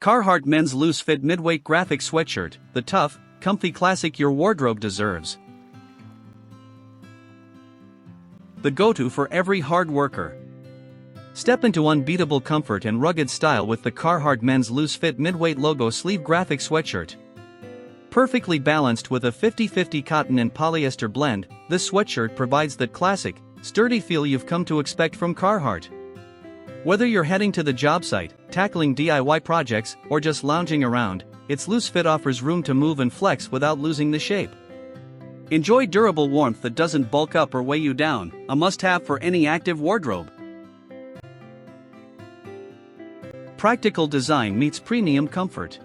Carhartt Men's Loose Fit Midweight Graphic Sweatshirt, the tough, comfy classic your wardrobe deserves. The go-to for every hard worker. Step into unbeatable comfort and rugged style with the Carhartt Men's Loose Fit Midweight Logo Sleeve Graphic Sweatshirt. Perfectly balanced with a 50-50 cotton and polyester blend, this sweatshirt provides that classic, sturdy feel you've come to expect from Carhartt. Whether you're heading to the job site, tackling DIY projects, or just lounging around, its loose fit offers room to move and flex without losing the shape. Enjoy durable warmth that doesn't bulk up or weigh you down, a must-have for any active wardrobe. Practical design meets premium comfort.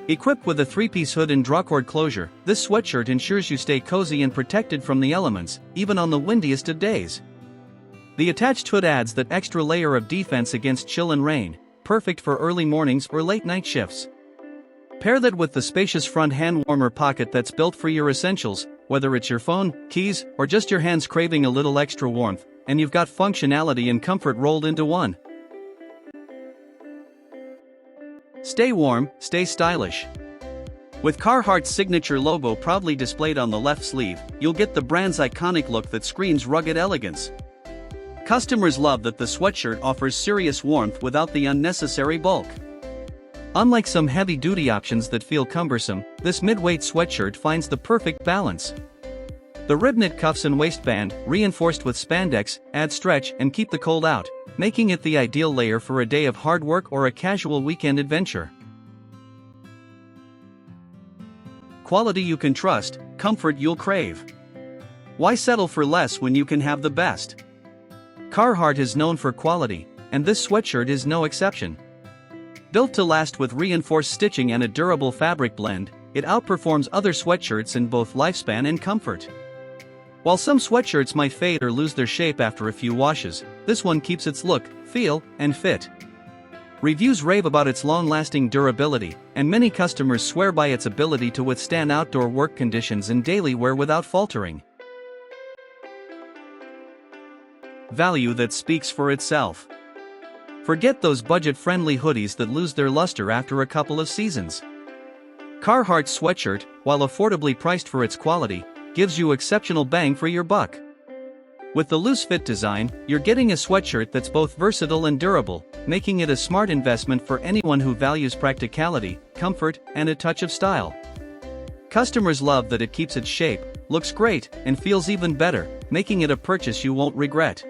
Equipped with a 3-piece hood and drawcord closure, this sweatshirt ensures you stay cozy and protected from the elements, even on the windiest of days. The attached hood adds that extra layer of defense against chill and rain, perfect for early mornings or late night shifts. Pair that with the spacious front hand warmer pocket that's built for your essentials, whether it's your phone, keys, or just your hands craving a little extra warmth, and you've got functionality and comfort rolled into one. Stay warm, stay stylish. With Carhartt's signature logo proudly displayed on the left sleeve, you'll get the brand's iconic look that screams rugged elegance. Customers love that the sweatshirt offers serious warmth without the unnecessary bulk. Unlike some heavy-duty options that feel cumbersome, this midweight sweatshirt finds the perfect balance. The rib-knit cuffs and waistband, reinforced with spandex, add stretch and keep the cold out, making it the ideal layer for a day of hard work or a casual weekend adventure. Quality you can trust, comfort you'll crave. Why settle for less when you can have the best? Carhartt is known for quality, and this sweatshirt is no exception. Built to last with reinforced stitching and a durable fabric blend, it outperforms other sweatshirts in both lifespan and comfort. While some sweatshirts might fade or lose their shape after a few washes, this one keeps its look, feel, and fit. Reviews rave about its long-lasting durability, and many customers swear by its ability to withstand outdoor work conditions and daily wear without faltering. Value that speaks for itself. Forget those budget-friendly hoodies that lose their luster after a couple of seasons. Carhartt's sweatshirt, while affordably priced for its quality, gives you exceptional bang for your buck. With the loose fit design, you're getting a sweatshirt that's both versatile and durable, making it a smart investment for anyone who values practicality, comfort, and a touch of style. Customers love that it keeps its shape, looks great, and feels even better, making it a purchase you won't regret.